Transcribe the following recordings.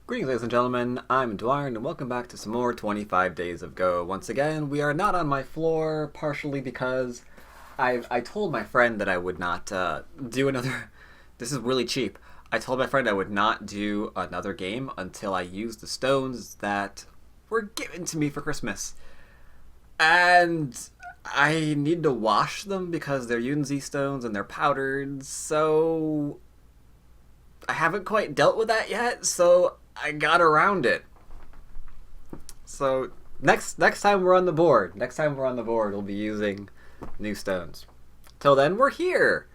Greetings, ladies and gentlemen. I'm Dwyrin, and welcome back to some more 25 Days of Go. Once again, we are not on my floor, partially because I told my friend that I would not do another... This is really cheap. I told my friend I would not do another game until I used the stones that were given to me for Christmas. And I need to wash them because they're Yunzi stones and they're powdered, so... I haven't quite dealt with that yet, so I got around it. So next time we're on the board, we'll be using new stones. Till then, we're here.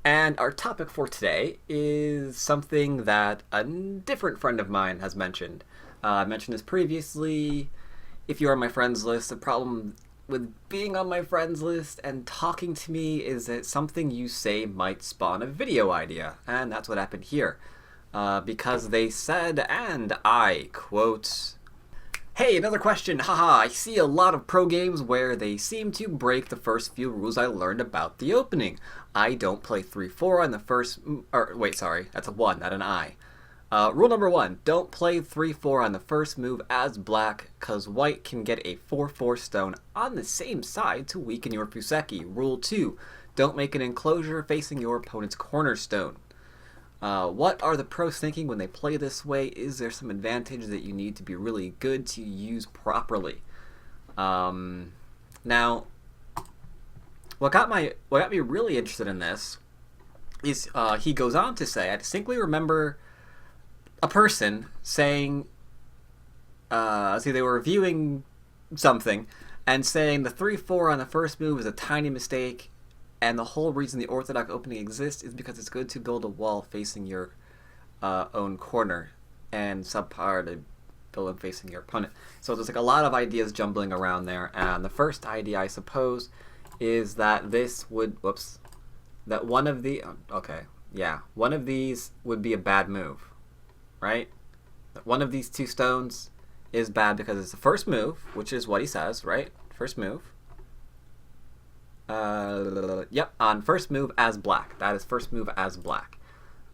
And our topic for today is something that a different friend of mine has mentioned. I mentioned this previously. If you're on my friends list, the problem with being on my friends list and talking to me is that something you say might spawn a video idea. And that's what happened here. Because they said, and I quote, "Hey, another question, haha, I see a lot of pro games where they seem to break the first few rules I learned about the opening. I don't play 3-4 on the first, wait, sorry, that's a 1, not an I. Rule number 1, don't play 3-4 on the first move as black, cause white can get a 4-4 stone on the same side to weaken your Fuseki. Rule 2, don't make an enclosure facing your opponent's cornerstone. What are the pros thinking when they play this way? Is there some advantage that you need to be really good to use properly?" Now, what got me really interested in this is he goes on to say, I distinctly remember a person saying, they were reviewing something and saying the 3-4 on the first move is a tiny mistake. And the whole reason the orthodox opening exists is because it's good to build a wall facing your own corner, and subpar to build them facing your opponent. So there's like a lot of ideas jumbling around there. And the first idea, I suppose, is that this would, that one of these would be a bad move, right? That one of these two stones is bad because it's the first move, which is what he says, right? First move. On first move as black. That is first move as black.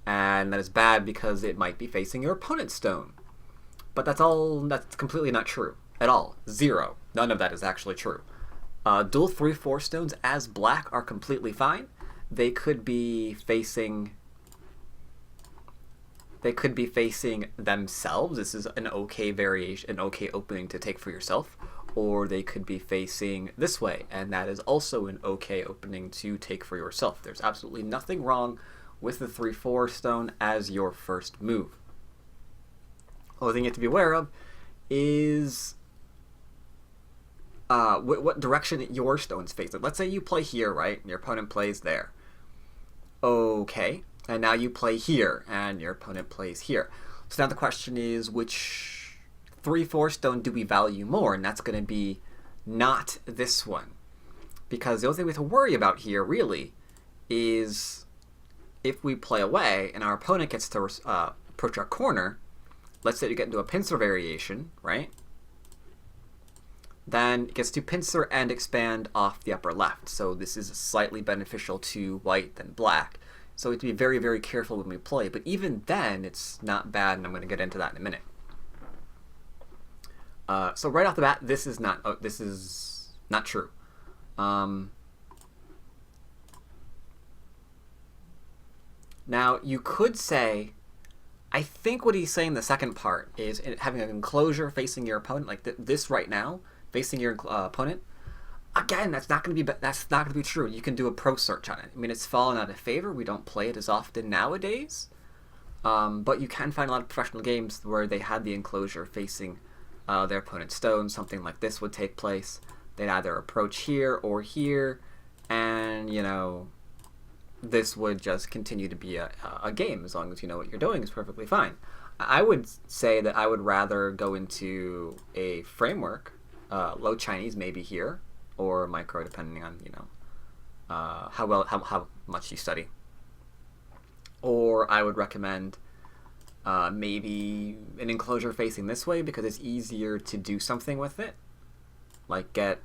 And that is bad because it might be facing your opponent's stone. But that's completely not true. At all. Zero. None of that is actually true. Dual 3-4 stones as black are completely fine. They could be facing themselves. This is an okay variation, an okay opening to take for yourself. Or they could be facing this way, and that is also an okay opening to take for yourself. There's absolutely nothing wrong with the 3-4 stone as your first move. The only thing you have to be aware of is what direction your stone's facing. Let's say you play here, right? And your opponent plays there. Okay, and now you play here, and your opponent plays here. So now the question is, which 3-4 stone do we value more? And that's going to be not this one. Because the only thing we have to worry about here, really, is if we play away and our opponent gets to approach our corner, let's say you get into a pincer variation, right? Then it gets to pincer and expand off the upper left. So this is slightly beneficial to white than black. So we have to be very, very careful when we play. But even then, it's not bad, and I'm going to get into that in a minute. So right off the bat, this is not true. Now, you could say, I think what he's saying the second part is having an enclosure facing your opponent, like this right now, facing your opponent. Again, that's not going to be true. You can do a pro search on it. I mean, it's fallen out of favor. We don't play it as often nowadays. But you can find a lot of professional games where they had the enclosure facing their opponent's stone. Something like this would take place. They'd either approach here or here, and this would just continue to be a game. As long as you know what you're doing, is perfectly fine. I would say that I would rather go into a framework, low Chinese maybe here, or micro, depending on how much you study. Or I would recommend maybe an enclosure facing this way because it's easier to do something with it. Like get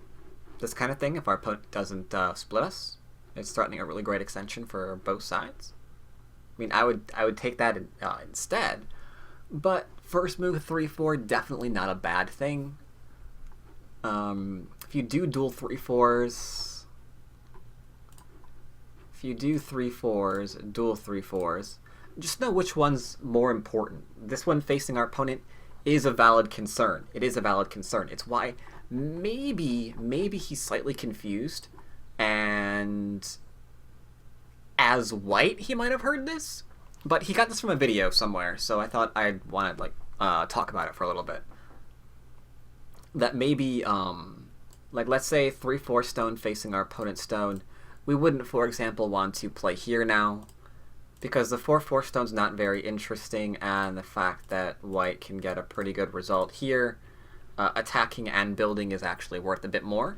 this kind of thing if our opponent doesn't split us. It's threatening a really great extension for both sides. I mean, I would take that instead. But First move 3-4, definitely not a bad thing. If you do dual 3-4s, if you do 3-4s, dual 3-4s, just know which one's more important. This one facing our opponent is a valid concern. It is a valid concern. It's why maybe he's slightly confused, and as white he might have heard this, but he got this from a video somewhere, so I thought I'd want to talk about it for a little bit. That maybe let's say 3-4 stone facing our opponent's stone, we wouldn't, for example, want to play here now, because the 4-4 stone's not very interesting, and the fact that white can get a pretty good result here, attacking and building is actually worth a bit more.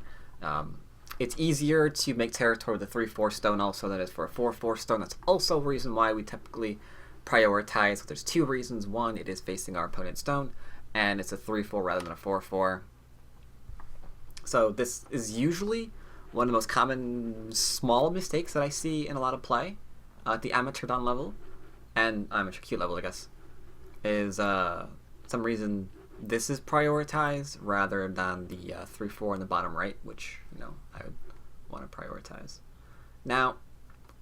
It's easier to make territory with a 3-4 stone also than it is for a 4-4 stone. That's also a reason why we typically prioritize. There's two reasons. One, it is facing our opponent's stone, and it's a 3-4 rather than a 4-4. So this is usually one of the most common small mistakes that I see in a lot of play at the amateur dan level, and amateur Q level, I guess, is some reason this is prioritized rather than the 3-4 in the bottom right, which, you know, I would want to prioritize. Now,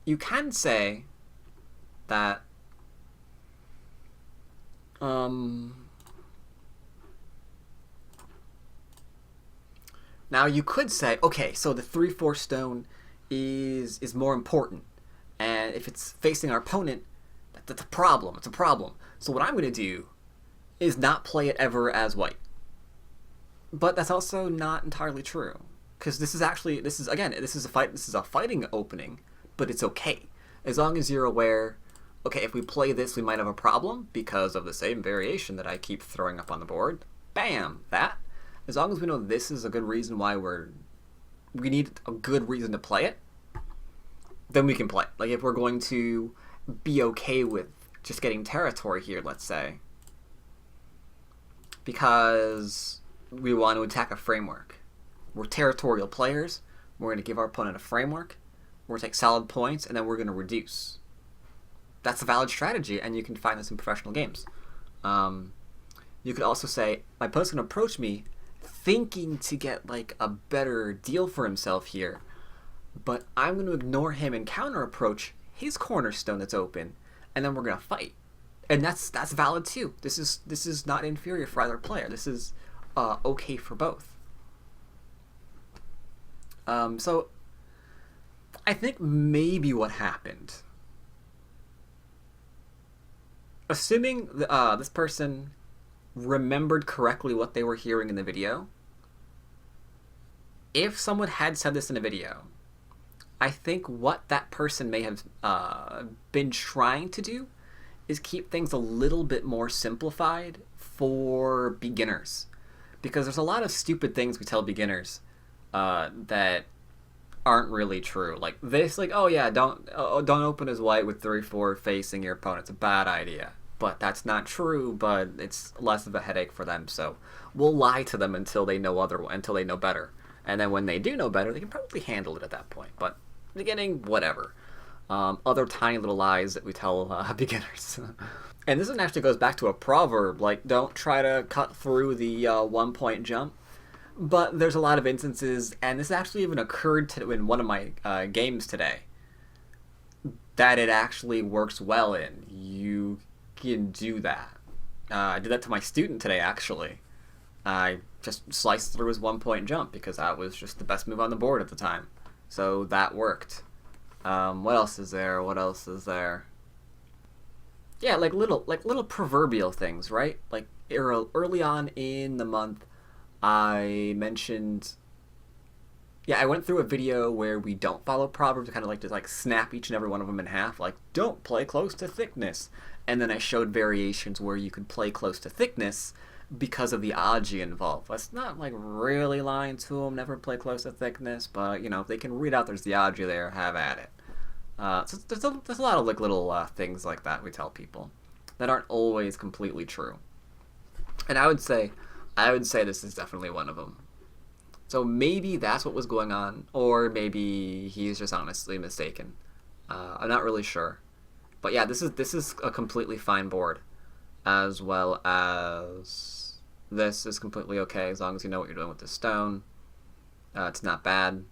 you can say that now you could say, okay, so the 3-4 stone is more important, and if it's facing our opponent, that's a problem. It's a problem. So what I'm going to do is not play it ever as white. But that's also not entirely true, because this is a fighting opening, but it's okay as long as you're aware. Okay, if we play this, we might have a problem because of the same variation that I keep throwing up on the board. Bam, that. As long as we know this is a good reason why we need a good reason to play it, then we can play. Like if we're going to be okay with just getting territory here, let's say, because we want to attack a framework. We're territorial players. We're going to give our opponent a framework. We're going to take solid points, and then we're going to reduce. That's a valid strategy, and you can find this in professional games. You could also say, my opponent's going to approach me thinking to get like a better deal for himself here, but I'm going to ignore him and counter approach his cornerstone that's open, and then we're going to fight. And that's valid too. This is not inferior for either player. This is okay for both. So I think maybe what happened, assuming this person remembered correctly what they were hearing in the video, if someone had said this in a video, I think what that person may have been trying to do is keep things a little bit more simplified for beginners, because there's a lot of stupid things we tell beginners that aren't really true. Like this, like, oh yeah, don't open as white with 3-4 facing your opponent. It's a bad idea. But that's not true, but it's less of a headache for them. So we'll lie to them until they know better. And then when they do know better, they can probably handle it at that point. But beginning, whatever. Other tiny little lies that we tell beginners. And this one actually goes back to a proverb, like, don't try to cut through the 1-point jump. But there's a lot of instances, and this actually even occurred in one of my games today, that it actually works well in. You can do that. I did that to my student today, actually. I just sliced through his 1-point jump because that was just the best move on the board at the time. So that worked. What else is there? Yeah, like little proverbial things, right? Like early on in the month, I mentioned, I went through a video where we don't follow proverbs. I kind of like to like snap each and every one of them in half, like don't play close to thickness. And then I showed variations where you could play close to thickness because of the agi involved. That's not like really lying to them, never play close to thickness, but you know, if they can read out there's the agi there, have at it. So there's a lot of like little things like that we tell people that aren't always completely true. And I would say this is definitely one of them. So maybe that's what was going on, or maybe he's just honestly mistaken. I'm not really sure. But yeah, this is a completely fine board. as well as this is completely okay as long as you know what you're doing with the stone. It's not bad.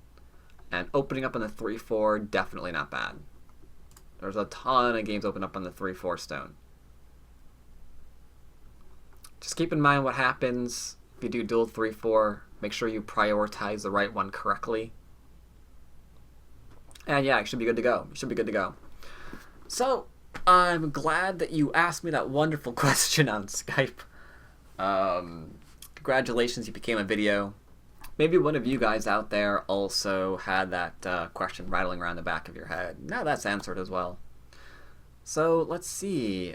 And opening up on the 3-4, definitely not bad. There's a ton of games open up on the 3-4 stone. Just keep in mind what happens if you do dual 3-4. Make sure you prioritize the right one correctly. And yeah, you should be good to go. You should be good to go. So, I'm glad that you asked me that wonderful question on Skype. Congratulations, you became a video. Maybe one of you guys out there also had that question rattling around the back of your head. Now that's answered as well. So let's see.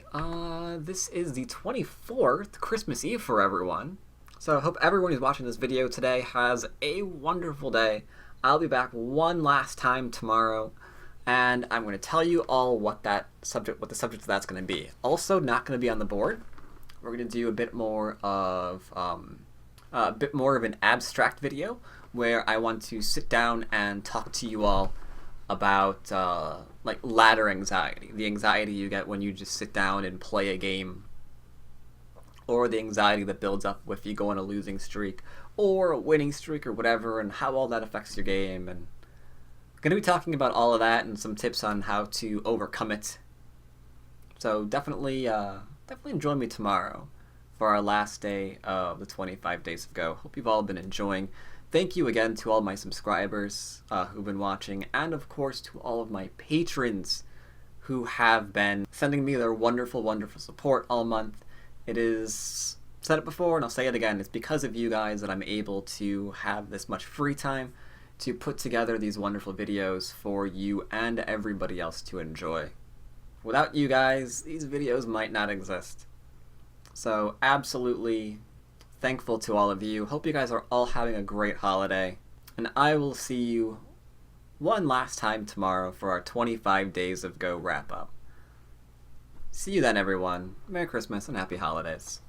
This is the 24th, Christmas Eve for everyone. So I hope everyone who's watching this video today has a wonderful day. I'll be back one last time tomorrow, and I'm going to tell you all what the subject of that's going to be. Also, not going to be on the board. We're going to do a bit more of an abstract video where I want to sit down and talk to you all about like ladder anxiety, the anxiety you get when you just sit down and play a game, or the anxiety that builds up if you go on a losing streak or a winning streak or whatever, and how all that affects your game. And I'm going to be talking about all of that and some tips on how to overcome it. So definitely join me tomorrow for our last day of the 25 Days of Go. Hope you've all been enjoying. Thank you again to all my subscribers who've been watching, and of course to all of my patrons who have been sending me their wonderful, wonderful support all month. It is, said it before and I'll say it again, it's because of you guys that I'm able to have this much free time to put together these wonderful videos for you and everybody else to enjoy. Without you guys, these videos might not exist. So absolutely thankful to all of you. Hope you guys are all having a great holiday. And I will see you one last time tomorrow for our 25 Days of Go wrap up. See you then, everyone. Merry Christmas and Happy Holidays.